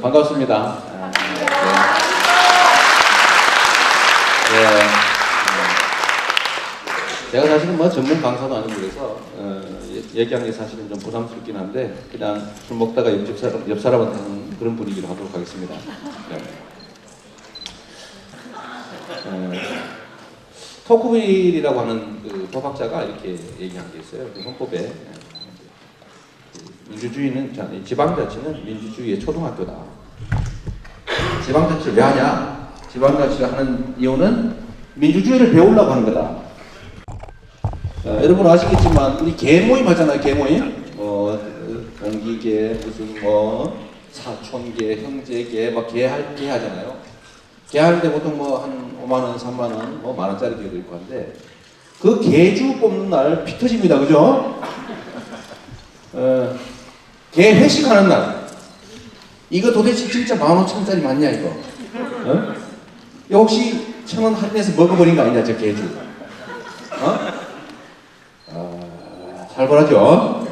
반갑습니다. 제가 사실은 뭐 전문 강사도 아니고 그래서 얘기하는 게 사실은 좀 부담스럽긴 한데 그냥 술 먹다가 옆 사람한테 하는 그런 분위기로 하도록 하겠습니다. 토크빌이라고 하는 그 법학자가 이렇게 얘기한 게 있어요. 그 헌법에 민주주의는 지방자치는 민주주의의 초등학교다. 지방자치를 왜 하냐? 지방자치를 하는 이유는 민주주의를 배우려고 하는 거다. 여러분 아시겠지만 우리 계모임 하잖아요. 계모임. 동기계 무슨 사촌계, 형제계 막 계할 계 하잖아요. 계할 때 보통 한 5만 원, 3만 원, 만 원짜리 계도 있고 한데 그 계주 뽑는 날 피 터집니다. 그죠? 개 회식하는 날. 이거 도대체 진짜 15,000원짜리 맞냐 이거? 이거 혹시 1,000원 할인해서 먹어버린 거 아니냐 저 개주? 살벌하죠?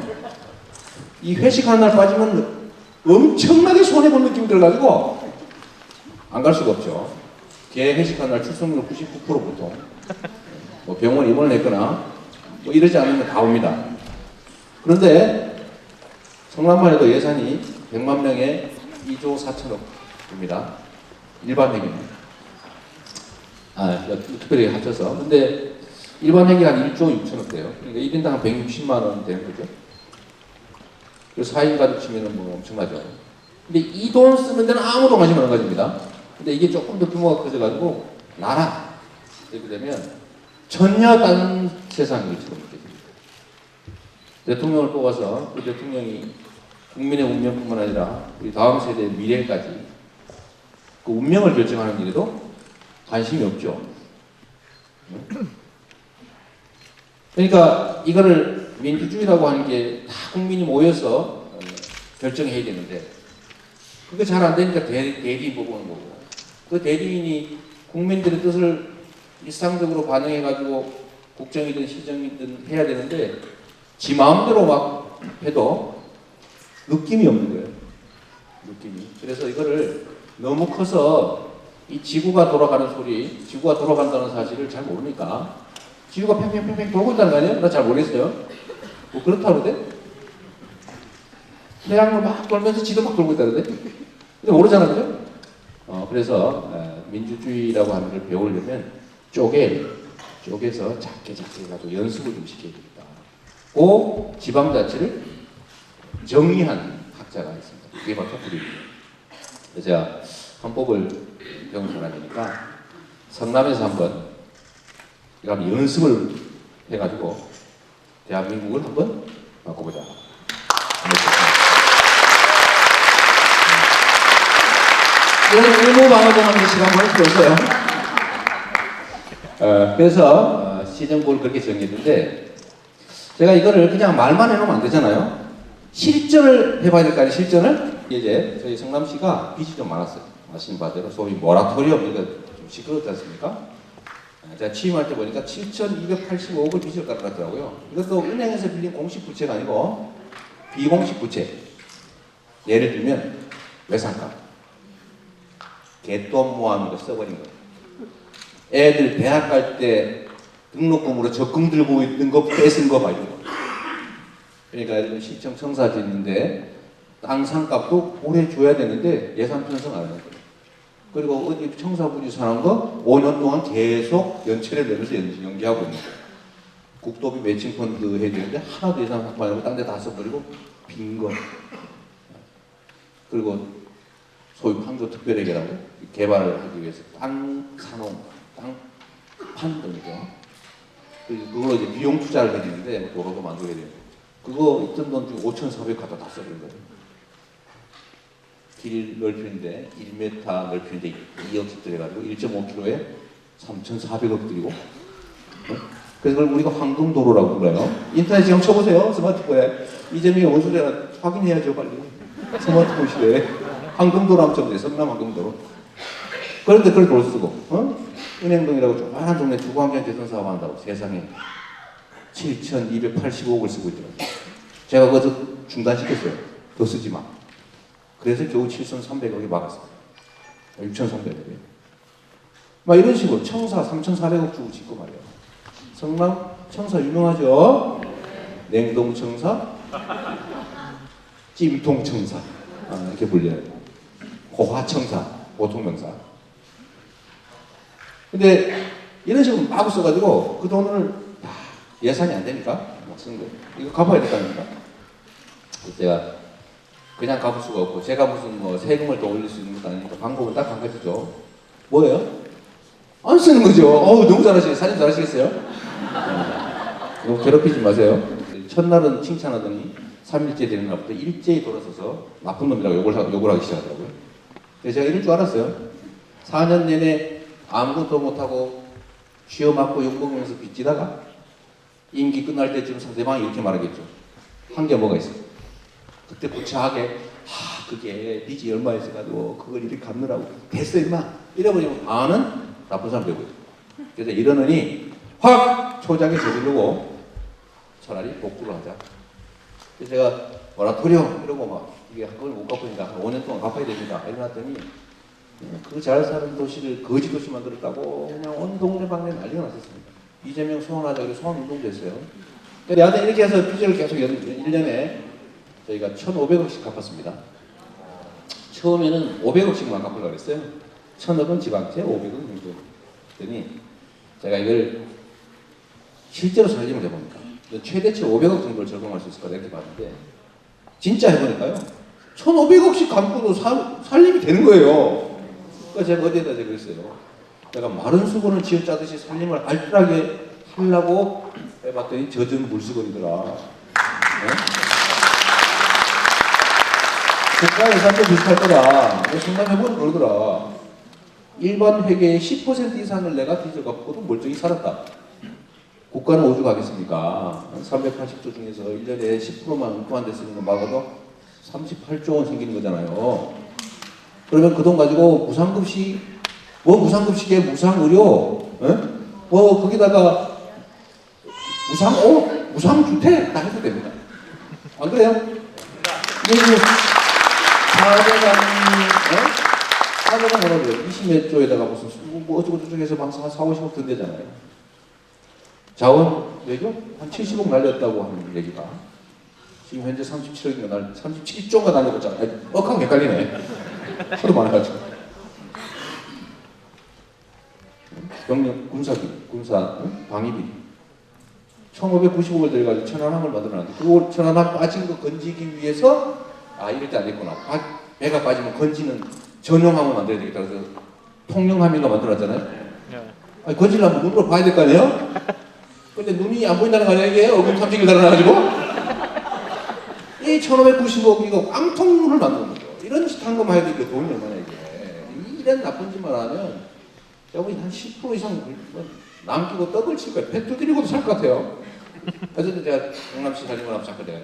이 회식하는 날 빠지면 엄청나게 손해본 느낌이 들어가지고 안 갈 수가 없죠. 개 회식하는 날 출석률 99% 보통 병원 입원을 했거나 이러지 않으면 다 옵니다. 그런데 성남만 해도 예산이 100만 명에 2조 4천억입니다. 일반 회계는. 특별히 합쳐서. 근데 일반 회계 한 1조 6천억 돼요. 그러니까 1인당 한 160만 원 되는 거죠. 그래서 4인 가족 치면은 엄청나죠. 근데 이 돈 쓰는 데는 아무도 관심 안 가집니다. 근데 이게 조금 더 규모가 커져가지고 나라 이렇게 되면 전혀 다른 세상이 처럼 느껴집니다. 대통령을 뽑아서 그 대통령이 국민의 운명뿐만 아니라 우리 다음 세대의 미래까지 그 운명을 결정하는 일에도 관심이 없죠. 그러니까 이거를 민주주의라고 하는 게 다 국민이 모여서 결정해야 되는데 그게 잘 안 되니까 대리인 뽑아오는 거고 그 대리인이 국민들의 뜻을 일상적으로 반영해가지고 국정이든 시정이든 해야 되는데 지 마음대로 막 해도 느낌이 없는 거예요. 느낌이. 그래서 이거를 너무 커서 이 지구가 돌아가는 소리, 지구가 돌아간다는 사실을 잘 모르니까 지구가 팽팽팽팽 돌고 있다는 거 아니에요? 나 잘 모르겠어요. 뭐 그렇다고 그러대? 태양을 막 돌면서 지도 막 돌고 있다는데? 근데 모르잖아, 그죠? 그래서 민주주의라고 하는 걸 배우려면 쪼개서 작게 해가지고 연습을 좀 시켜야 됩니다. 그 지방자치를 정의한 학자가 있습니다. 그게 바로 토크빌입니다. 그래서 제가 헌법을 배운 사람이니까 성남에서 한번 연습을 해가지고 대한민국을 한번 바꿔보자. 이런 의무방어정하는 시간 할 수도 있어요. 그래서 시정법을 그렇게 정했는데 제가 이거를 그냥 말만 해놓으면 안 되잖아요. 실전을 해봐야 될 거 아니에요. 실전을. 이제 저희 성남시가 빚이 좀 많았어요. 아시는 바대로 소위 모라토리엄 이거 좀 시끄럽지 않습니까? 제가 취임할 때 보니까 7,285억을 빚을 깎았더라고요. 이것도 은행에서 빌린 공식 부채가 아니고 비공식 부채. 예를 들면 외상값. 개돈 모아놓은 거 써버린 거예요. 애들 대학 갈 때 등록금으로 적금 들고 있는 거 뺏은 거 말고. 그러니까 시청 청사 짓는데 땅 상값도 올해 줘야 되는데 예산 편성 안 하는 거예요. 그리고 어디 청사부지 사는 거 5년 동안 계속 연체를 내면서 연기하고 있는 거예요. 국도비 매칭 펀드 해야 되는데 하나도 예산 확보 안 하고 딴 데 다 써버리고 빈 거. 그리고 소위 판교 특별회계라고 개발을 하기 위해서 땅 사놓은 땅 판등이죠. 그걸로 이제 비용 투자를 해야 되는데 도로도 만들어야 돼요. 그거 있던 돈 중 5,400 갖다 다 써버린 거예요. 길 넓히는데 1m 넓히는데 2억씩 들여가지고 1.5km에 3,400억 들이고 그래서 그걸 우리가 황금도로라고 불러요. 인터넷 지금 쳐보세요. 스마트폰에 이재명이 원소리나 확인해야죠 빨리. 스마트폰 시대에 황금도로 한번 쳐보세요. 성남 황금도로. 그런데 그걸 돈 쓰고 은행동이라고 조그마한 동네 주거환경 개선 사업 한다고 세상에 7,285억을 쓰고 있더라고요. 제가 그것도 중단시켰어요. 더 쓰지 마. 그래서 겨우 7,300억이 막았습니다. 6,300억이. 막 이런 식으로 청사 3,400억 주고 짓고 말이에요. 성남 청사 유명하죠? 냉동 청사, 찜통 청사 이렇게 불려요. 고화 청사, 보통 명사. 근데 이런 식으로 마구 써가지고 그 돈을 예산이 안 되니까 막 쓰는 거예요. 이거 갚아야 될 거 아닙니까? 그래서 제가 그냥 갚을 수가 없고 제가 무슨 뭐 세금을 더 올릴 수 있는 것도 아니니까 방법은 딱 한 가지죠. 뭐예요? 안 쓰는 거죠. 너무 잘하시겠어요. 사진 잘하시겠어요? 너무 괴롭히지 마세요. 첫날은 칭찬하더니 3일째 되는 날부터 일제히 돌아서서 나쁜 놈이라고 욕을 하기 시작하더라고요. 그래서 제가 이럴 줄 알았어요. 4년 내내 아무것도 못하고 쥐어 맞고 욕먹으면서 빚지다가 임기 끝날 때쯤 상대방이 이렇게 말하겠죠. 한 게 뭐가 있어요? 그때 구차하게 그게 빚이 얼마 있어가지고 그걸 이렇게 갚느라고 됐어 임마 이래버리면 아는 나쁜 사람 되고요. 그래서 이러느니 확 초장에 저지르고 차라리 복구를 하자. 그래서 제가 모라토리엄 이러고 막 이게 그걸 못 갚으니까 한 5년 동안 갚아야 됩니다. 이러놨더니 그 잘 사는 도시를 거지 도시 만들었다고 그냥 온 동네방네 난리가 났었습니다. 이재명 소환하자 그래서 소환 운동도 했어요. 내한테 이렇게 해서 빚을 계속 1년에 저희가 1,500억씩 갚았습니다. 처음에는 500억씩만 갚으려고 그랬어요. 1,000억은 지방세, 500억은 정도. 그랬더니 제가 이걸 실제로 살림을 해보니까 최대치 500억 정도를 적용할 수 있을 거다 이렇게 봤는데 진짜 해보니까요. 1,500억씩 감고도 살림이 되는 거예요. 그러니까 제가 어디에다 제가 그랬어요. 내가 마른 수건을 쥐어짜듯이 살림을 알뜰하게 하려고 해봤더니 젖은 물수건이더라. 네? 국가 예산도 비슷할 거다. 생각해보면 그러더라. 일반 회계의 10% 이상을 내가 빚을 갚고도 멀쩡히 살았다. 국가는 오죽하겠습니까? 380조 중에서 1년에 10%만 그만됐으니까 막아도 38조 원 생기는 거잖아요. 그러면 그 돈 가지고 무상급식, 무상급식에 무상의료, 거기다가 무상옷, 무상주택 다 해도 됩니다. 안 그래요? 이게 사대강 뭐라 그래요? 20몇 조에다가 무슨 뭐 어쩌고저쩌고 해서 한 4, 50억 든대잖아요. 자원 외교? 한 70억 날렸다고 하는 얘기가 지금 현재 37억인가 37조인가 날려봤잖아요. 억하고 헷갈리네. 하도 많아가지고. 병력 군사비, 방위비 1,590억을 들여가지고 천안함을 만들어놨는데 그걸 천안함 빠진 거 건지기 위해서 이럴 때 안 됐구나. 배가 빠지면 건지는 전용함을 만들어야 되겠다. 그래서 통영함인가 만들어놨잖아요. 아니, 건지려면 눈으로 봐야 될 거 아니에요? 근데 눈이 안 보인다는 거 아니에요? 이게 얼굴 탐지기를 달아놔가지고 이 1,590억 이거 깡통눈을 만드는 거죠. 이런 짓 한 것만 해도 이게 돈이 얼마나 이게. 이런 나쁜 짓만 하면 제가 보니 한 10% 이상 남기고 떡을 칠 거예요. 배 두드리고도 살 것 같아요. 그래서 제가 경남시 살림을 하면 자꾸 내가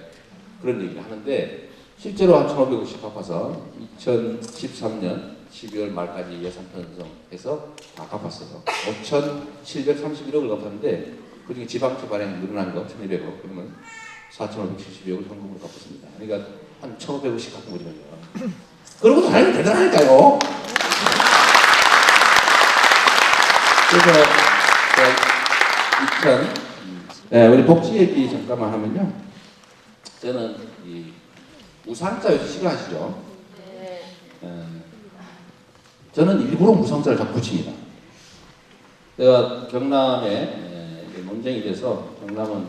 그런 얘기를 하는데 실제로 한 1,500억씩 갚아서 2013년 12월 말까지 예산 편성해서 다 갚았어요. 5,731억을 갚았는데 그중에 지방세 발행 늘어난 거 1,200억 그러면 4,572억을 현금으로 갚았습니다. 그러니까 한 1,500억씩 갚은 거거든요. 그러고도 하나님 대단하니까요. 그래서 우리 복지 얘기 잠깐만 하면요. 저는 이 무상자 요새 싫어하시죠? 저는 일부러 무상자를 자꾸 붙입니다. 제가 경남에 논쟁이 돼서 경남은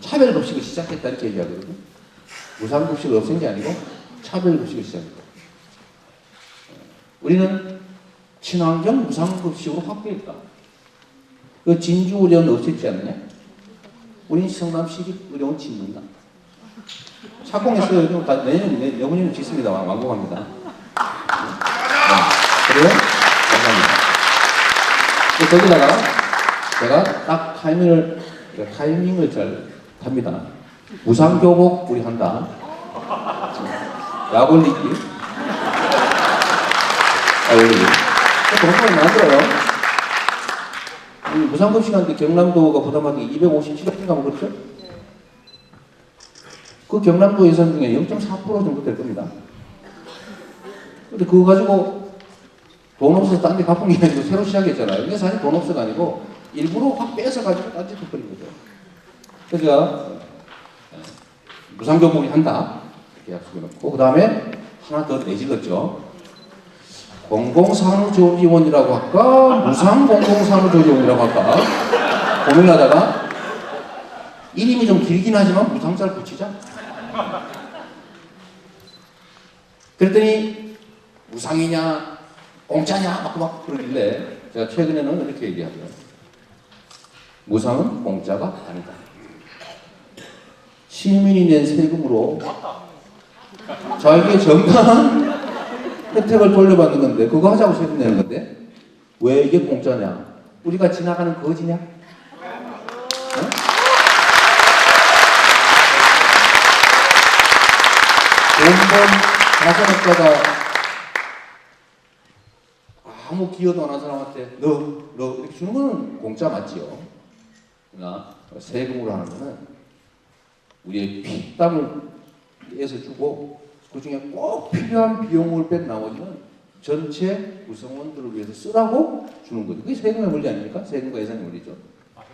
차별급식을 시작했다 이렇게 얘기하거든요. 무상급식을 없앤 게 아니고 차별급식을 시작했다. 우리는 친환경 무상급식으로 확대했다. 그 진주의료원 없앴지 않느냐? 우린 성남시 의료원 짓는다. 착공했어요. 내년에 짓습니다. 완공합니다. 그래요? 감사합니다. 거기다가 제가 딱 타이밍을 잘 탑니다. 무상교복 우리 한다. 약 올리기. 올리기. 돈을 만들어요. 무상급식한테 경남도가 부담하기 257억인가 뭐 그렇죠? 그 경남도 예산 중에 0.4% 정도 될 겁니다. 근데 그거 가지고 돈 없어서 딴 데 갚은 게 아니고 새로 시작했잖아요. 이게 사실 돈 없어가 아니고 일부러 확 뺏어가지고 딴 데 덮어버린 거죠. 그래서 제가 무상교복이 한다 이렇게 약속해 놓고 그 다음에 하나 더 내질렀죠. 공공산후조리원이라고 할까? 무상공공산후조리원이라고 할까? 고민하다가 이름이 좀 길긴 하지만 무상자를 붙이자. 그랬더니 무상이냐 공짜냐 막 그러길래 제가 최근에는 이렇게 얘기하죠. 무상은 공짜가 아니다. 시민이 낸 세금으로 자기의 정당한 혜택을 돌려받는 건데 그거 하자고 세금 내는 건데 왜 이게 공짜냐? 우리가 지나가는 거지냐? 어? 돈번 자산업자가 아무 기여도 안 한 사람한테 너 이렇게 주는 거는 공짜 맞지요. 그러나 세금으로 하는 거는 우리의 피땀을 떼서 주고 그 중에 꼭 필요한 비용을 뺀 나머지는 전체 구성원들을 위해서 쓰라고 주는 거죠. 그게 세금의 원리 아닙니까? 세금과 예산의 원리죠.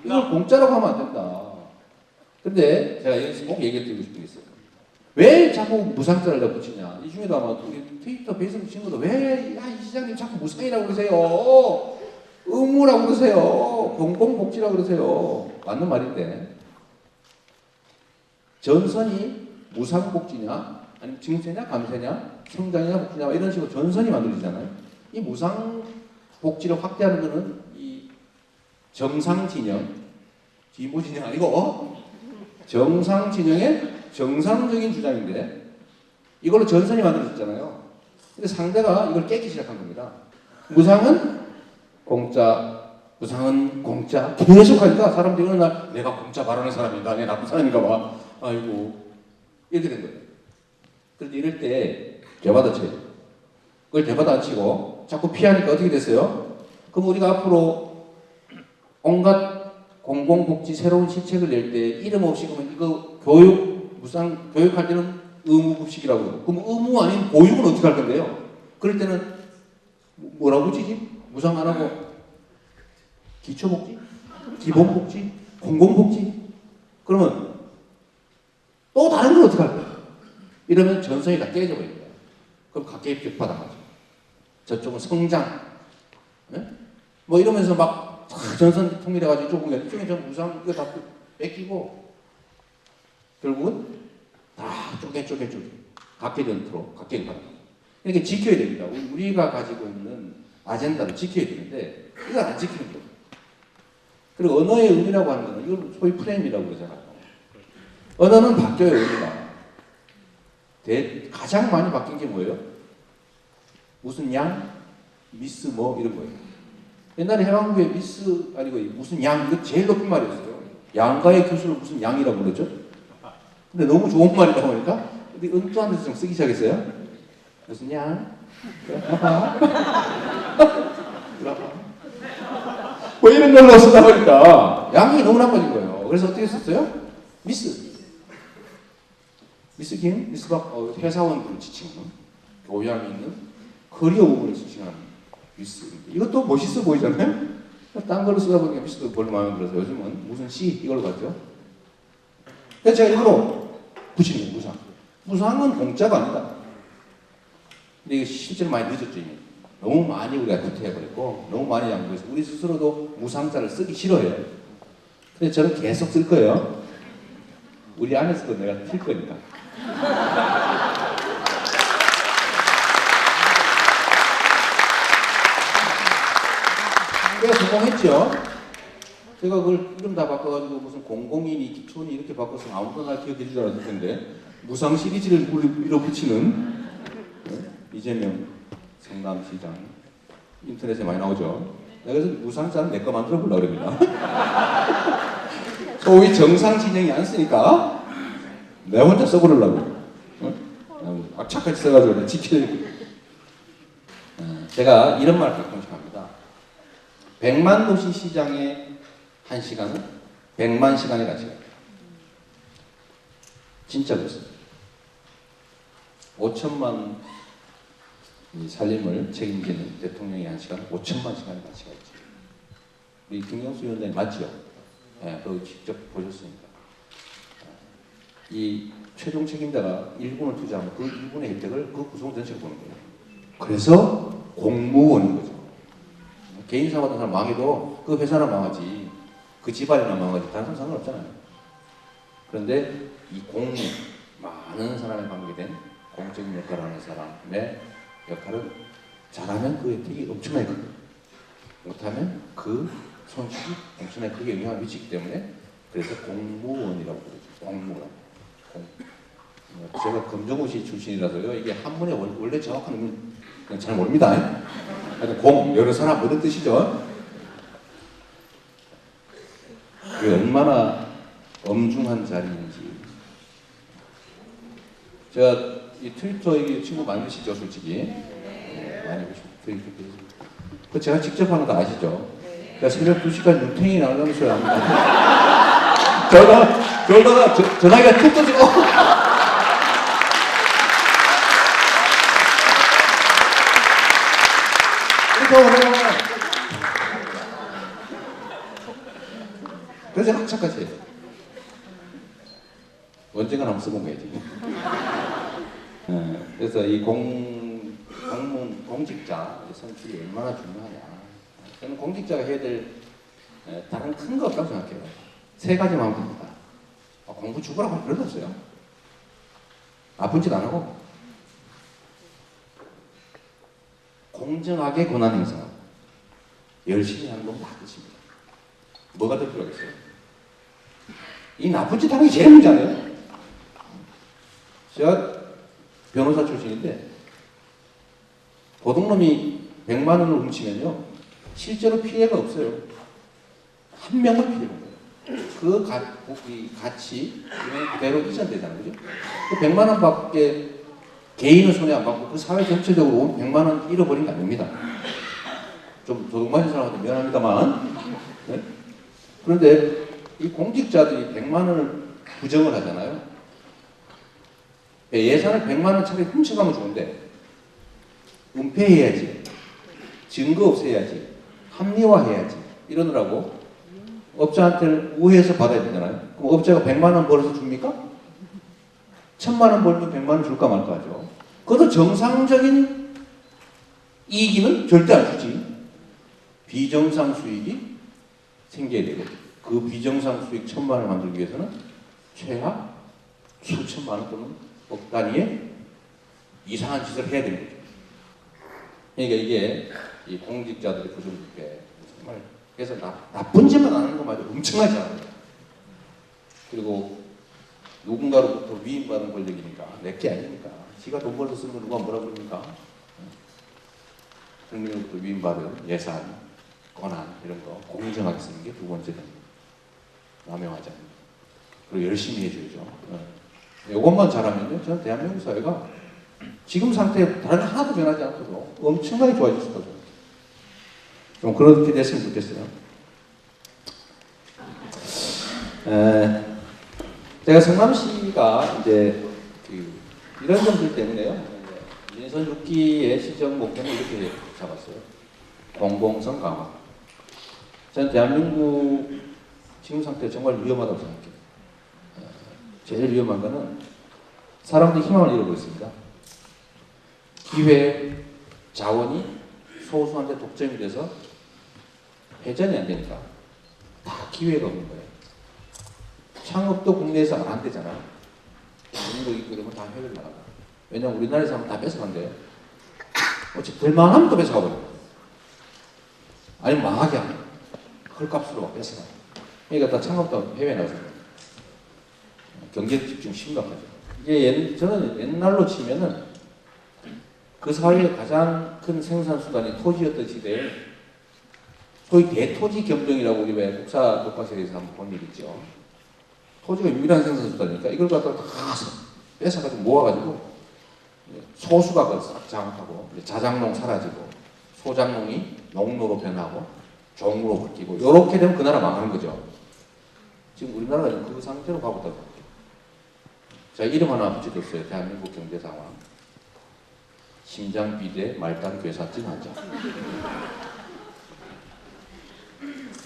이걸 공짜라고 하면 안 된다. 근데 제가 여기서 꼭 얘기해드리고 싶은 게 있어요. 왜 자꾸 무상자를 다 붙이냐? 이 중에도 아마 트위터, 페이스북 친구도 왜 이 시장님 자꾸 무상이라고 그러세요? 의무라고 그러세요? 공공복지라고 그러세요? 맞는 말인데 전선이 무상복지냐 아니면 증세냐 감세냐 성장이냐 복지냐 이런 식으로 전선이 만들어지잖아요. 이 무상복지를 확대하는 것은 이 정상진영 진보진영 아니고 정상진영의 정상적인 주장인데 이걸로 전선이 만들어졌잖아요. 근데 상대가 이걸 깨기 시작한 겁니다. 무상은 공짜, 무상은 공짜 계속 하니까 사람들이 어느 날 내가 공짜 말하는 사람인가, 내가 나쁜 사람인가 봐. 아이고 이렇게 된 거예요. 그런데 이럴 때 대받아쳐요. 그걸 대받아치고 자꾸 피하니까 어떻게 됐어요? 그럼 우리가 앞으로 온갖 공공복지 새로운 시책을 낼 때 이름 없이 그러면 이거 교육 무상 교육할 때는 의무급식이라고 그러고 그럼 의무 아닌 보육은 어떻게 할 건데요? 그럴 때는 뭐라고 붙이지? 무상 안 하고 기초복지? 기본복지? 공공복지? 그러면 또 다른 걸 어떻게 할 거야? 이러면 전선이 다 깨져 버립니다. 그럼 각계의 벽바닥하죠. 저쪽은 성장, 네? 뭐 이러면서 막 전선 통일해가지고 이쪽은 이쪽에 전 무상 이거 다 뺏기고 결국은 다 쪼개 각계 전투로 각계 바닥. 이렇게 지켜야 됩니다. 우리가 가지고 있는 아젠다를 지켜야 되는데 이걸 안 지키는 거예요. 그리고 언어의 의미라고 하는 거는 이걸 소위 프레임이라고 그러잖아요. 언어는 바뀌어요. 의미가. 가장 많이 바뀐 게 뭐예요? 무슨 양, 미스 뭐 이런 거예요. 옛날에 해방부에 미스 아니고 무슨 양 이거 제일 높은 말이었어요. 양가의 교수를 무슨 양이라고 그러죠? 근데 너무 좋은 말이다 보니까 근데 은투한 데서 좀 쓰기 시작했어요. 무슨 양? 뭐 이런 걸로 쓰다 보니까 양이 너무 나빠진 거예요. 그래서 어떻게 썼어요? 미스 김, 미스 박 회사원들을 지칭하는 교양이 있는 커리어 부분을 지칭하는 미스. 이것도 멋있어 보이잖아요. 딴 걸로 쓰다 보니까 미스도 별로 마음에 들어서 요즘은 무슨 씨 이걸로 갔죠. 그래서 제가 일부러 붙이는 거예요. 무상. 무상은 공짜가 아니다. 근데 이게 실제로 많이 늦었죠. 이미. 너무 많이 우리가 구태해버렸고 너무 많이 양보해서 우리 스스로도 무상자를 쓰기 싫어해요. 근데 저는 계속 쓸 거예요. 우리 안에서도 내가 틀 거니까. 제가 성공했죠. 제가 그걸 이름 다 바꿔가지고 무슨 공공인이 기초인이 이렇게 바꿔서 아무도 날 기억해 주지 않았을 텐데 무상 시리즈를 밀어붙이는 이재명 성남시장 인터넷에 많이 나오죠. 내가 그래서 무상자는 내 거 만들어 보려고 그럽니다. 소위 정상 진영이 안 쓰니까 내가 혼자 써보려고. 악착같이 써가지고 내가 지켜야 제가 이런 말 가끔씩 합니다. 100만 도시 시장의 1시간은 100만 시간의 가치가 있다. 진짜 그렇습니다. 5천만 이 살림을 책임지는 대통령이 한 시간 5천만 시간의 가치가 있죠. 우리 김경수 위원장님 맞죠? 예, 그거 직접 보셨으니까. 이 최종 책임자가 1분을 투자하면 그 1분의 혜택을 그 구성 전체가 보는 거예요. 그래서 공무원인 거죠. 개인 사업하는 사람 망해도 그 회사나 망하지, 그 집안이나 망하지, 다른 사람 상관없잖아요. 그런데 이 공무, 많은 사람에 관계된 공적인 역할을 하는 사람의 역할은 잘하면 그 혜택이 엄청나게 큽니다. 못하면 그 손실이 엄청나게 크게 영향을 미치기 때문에 그래서 공무원이라고 부르죠. 공무원. 제가 검정고시 출신이라서요. 이게 한문의 원래 정확한 의미는 잘 모릅니다. 하여튼 공, 여러 사람 모든 뜻이죠. 그게 얼마나 엄중한 자리인지. 제가 이 트위터 이 친구 많이 보시죠, 솔직히. 네, 많이 보시죠. 트위터. 그 제가 직접 하는 거 아시죠? 그러니까 새벽 2시까지 눈탱이 나오는 소리 합니다. 저러다가 전화기가 툭 떠지고. 그래서 학착까지 해요. 언젠가 한번 써먹어야지. 그래서 이 공직자 선출이 얼마나 중요하냐. 저는 공직자가 해야 될 다른 큰 거 없다고 생각해요. 세 가지만 하면 됩니다. 공부 죽으라고 할 필요도 없어요. 아픈 짓 안 하고 공정하게 권한 행사하고 열심히 하는 건 다 끝입니다. 뭐가 더 필요하겠어요? 이 나쁜 짓 하는 게 제일 문제잖아요. 제가 변호사 출신인데 도둑놈이 100만 원을 훔치면요 실제로 피해가 없어요. 한 명만 피해가 없어요. 그 가치 그대로 이전되잖아요. 그죠? 그 100만 원 밖에 개인은 손해 안 받고 그 사회 전체적으로 100만 원 잃어버린 거 아닙니다. 좀 도둑 맞은 사람한테 미안합니다만. 네? 그런데 이 공직자들이 100만 원을 부정을 하잖아요. 예산을 100만 원짜리 훔쳐가면 좋은데 은폐해야지, 증거 없애야지, 합리화해야지 이러느라고 업자한테는 우회해서 받아야 되잖아요. 그럼 업자가 100만 원 벌어서 줍니까? 1000만 원 벌면 100만 원 줄까 말까 하죠. 그것도 정상적인 이익이면 절대 안 주지. 비정상 수익이 생겨야 되고 그 비정상 수익 1000만 원을 만들기 위해서는 최하 수천만 원 또는 억 단위의 이상한 짓을 해야 되는 거죠. 그러니까 이게 이 공직자들의 부정부패 정말 그래서 나쁜 짓만 안 하는 것마저 엄청나게 잘합니다. 그리고 누군가로부터 위임받은 권력이니까 내게 아니니까 지가 돈 벌어서 쓰는 거 누가 뭐라 그럽니까? 국민으로부터 위임받은 예산, 권한 이런 거 공정하게 쓰는 게 두 번째 됩니다. 남용하지 않는 그리고 열심히 해줘야죠. 이것만 잘하면요 저는 대한민국 사회가 지금 상태에 다른 하나도 변하지 않고도 엄청나게 좋아질 수 있다고 생각해요. 좀 그렇게 됐으면 좋겠어요. 제가 성남시가 이제 이런 점들 때문에요. 민선 6기의 시정 목표는 이렇게 잡았어요. 공공성 강화. 저는 대한민국 지금 상태 정말 위험하다고 생각해요. 제일 위험한 거는 사람들이 희망을 잃어버리고 있습니다. 기회, 자원이 소수한테 독점이 돼서 회전이 안 되니까 다 기회가 없는 거예요. 창업도 국내에서 안 되잖아요. 중국 있고 이러면 다 해외를 나가요. 왜냐면 우리나라에서 하면 다 뺏어간대요. 어차피 될만하면 또 뺏어가버려요. 아니면 망하게 하면 헐값으로 막 뺏어가요. 그러니까 다 창업도 해외에 나가서 경제 집중 심각하죠. 이게 저는 옛날로 치면은 그 사회의 가장 큰 생산수단이 토지였던 시대에 소위 대토지 겸정이라고 우리 왜 국사 독학실에서 한번 본 일 있죠. 토지가 유일한 생산수단이니까 이걸 갖다가 다 뺏어가지고 모아가지고 소수가 그걸 싹 장악하고 자장농 사라지고 소장농이 농로로 변하고 종으로 바뀌고 이렇게 되면 그 나라 망하는 거죠. 지금 우리나라가 그 상태로 가고 있다고 생각해요. 제가 이름 하나 붙여줬어요. 대한민국 경제 상황. 심장 비대 말단 괴사증 환자.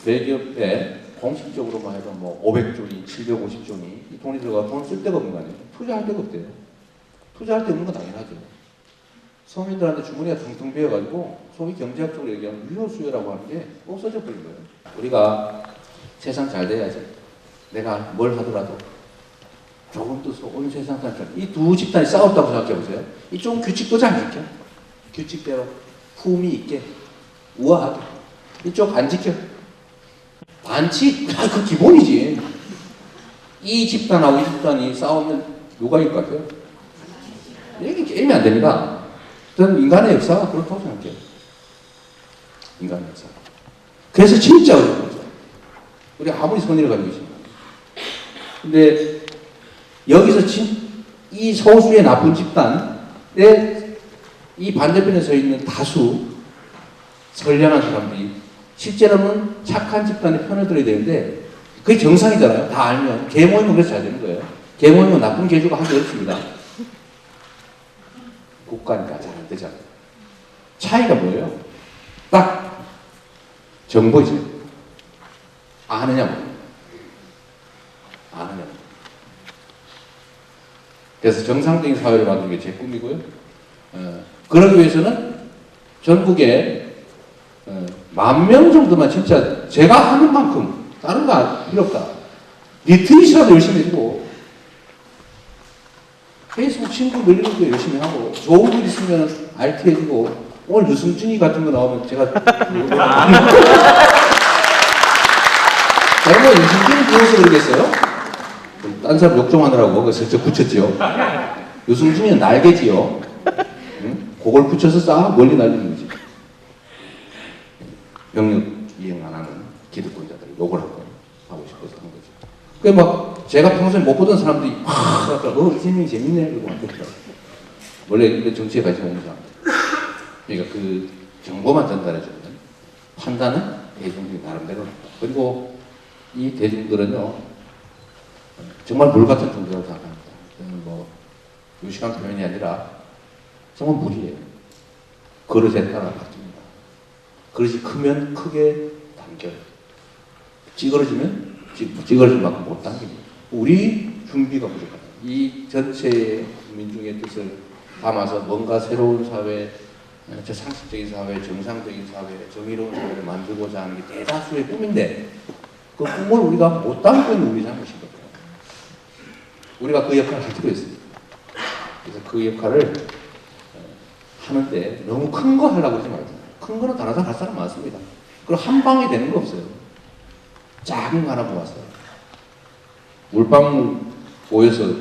대기업에 공식적으로만 해도 뭐 500조니 750조니 이 돈이 들어가 돈 쓸 데가 없는 거 아니에요. 투자할 데가 없대요. 투자할 데 없는 건 당연하죠. 서민들한테 주머니가 텅텅 비어가지고 소위 경제학적으로 얘기하면 유효수요라고 하는 게 없어져 버린 거예요. 우리가 세상 잘 돼야지. 내가 뭘 하더라도 조금 더 온 세상 사람 이 두 집단이 싸웠다고 생각해 보세요. 이쪽은 규칙도 잘 지켜. 규칙대로 품위 있게 우아하게. 이쪽 안 지켜. 반칙? 그 기본이지. 이 집단하고 이 집단이 싸우면 누가 이길 것 같아요? 이게 게임이 안 됩니다. 저는 인간의 역사가 그렇다고 생각해요. 인간의 역사. 그래서 진짜 어려운 거죠. 우리 아무리 선의를 가지고 있습니다. 근데 여기서 이 소수의 나쁜 집단의 이 반대편에 서 있는 다수 선량한 사람들이 실제로는 착한 집단의 편을 들어야 되는데 그게 정상이잖아요. 다 알면. 개 모임은 그래서 잘 되는 거예요. 개 모임은 나쁜 개주가 하기 어렵습니다. 국가니까 잘 안 되잖아요. 차이가 뭐예요? 딱 정보이죠. 아느냐 뭐. 아느냐 뭐. 그래서 정상적인 사회를 만드는 게 제 꿈이고요. 그러기 위해서는 전국에 10,000명 정도만 진짜 제가 하는 만큼 다른 거 필요 없다. 리트윗이라도 열심히 해주고 페이스북 친구 늘리는 거 열심히 하고 좋은 글 있으면 RT 해주고 오늘 유승준이 같은 거 나오면 제가 제가 뭐 유승준이 부어서 그러겠어요? 딴 사람 욕 좀 하느라고 그래서 슬쩍 붙였지요. 유승준이는 날개지요. 응? 그걸 붙여서 싹 멀리 날리는 거지. 병력 이행 안 하는 기득권자들 욕을 하고 싶어서 하는 거죠. 그게 막 제가 평소에 못 보던 사람들이 막 이재명이 재밌네 이러고 막 그러더라고요. 원래 정치에 관심 없는 사람들. 그러니까 그 정보만 전달해주는 판단은 대중들이 나름대로. 그리고 이 대중들은요 정말 물 같은 존재라고 생각합니다. 뭐 유식한 표현이 아니라 정말 물이에요. 그릇에 따라 바뀝니다. 그릇이 크면 크게 당겨요. 찌그러지면 찌그러질 만큼 못 당깁니다. 우리 준비가 부족하다. 이 전체 민중의 뜻을 담아서 뭔가 새로운 사회, 상식적인 사회, 정상적인 사회, 정의로운 사회를 만들고자 하는 게 대다수의 꿈인데 그 꿈을 우리가 못 담고 있는 우리 잘못인 거예요. 우리가 그 역할을 할 필요가 있습니다. 그래서 그 역할을 하는데 너무 큰 거 하려고 하지 말고 큰 거는 다른 사람 할 사람 많습니다. 그리고 한 방에 되는 거 없어요. 작은 거 하나 모았어요. 물방울 모여서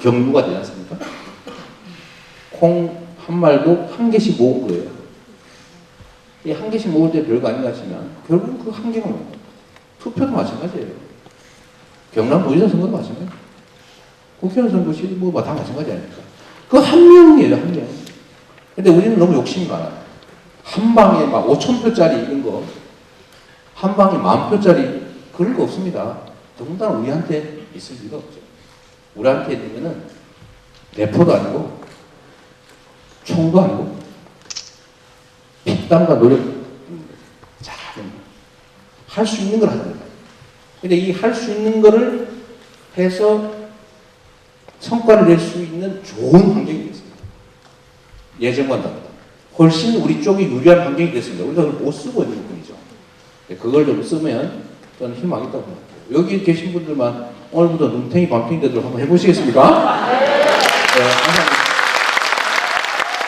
경루가 되지 않습니까? 콩 한 말도 한 개씩 모은 거예요. 이 한 개씩 모을 때 별거 아닌가 하시면 결국은 그 한 개가 뭐예요? 투표도 마찬가지예요. 경남도지사 선거도 마찬가지예요. 국회의원 선거 뭐 다 마찬가지 아닙니까? 그 한 명이에요, 한 명. 근데 우리는 너무 욕심이 많아요. 한 방에 막 5,000표짜리 이런 거, 한 방에 10,000표짜리 그런 거 없습니다. 더군다나 우리한테 있을 리가 없죠. 우리한테 있는 거는 대포도 아니고, 총도 아니고, 핏땀과 노력, 할 수 있는 걸 하는 거예요. 근데 이 할 수 있는 거를 해서 성과를 낼 수 있는 좋은 환경이 됐습니다. 예전과는 다르다. 훨씬 우리 쪽이 유리한 환경이 됐습니다. 우리가 그걸 못 쓰고 있는 뿐이죠. 그걸 좀 쓰면 저는 희망이 있다고 생각해요. 여기 계신 분들만 오늘부터 눈탱이 밤탱이 되도록 한번 해보시겠습니까? 네, 감사합니다.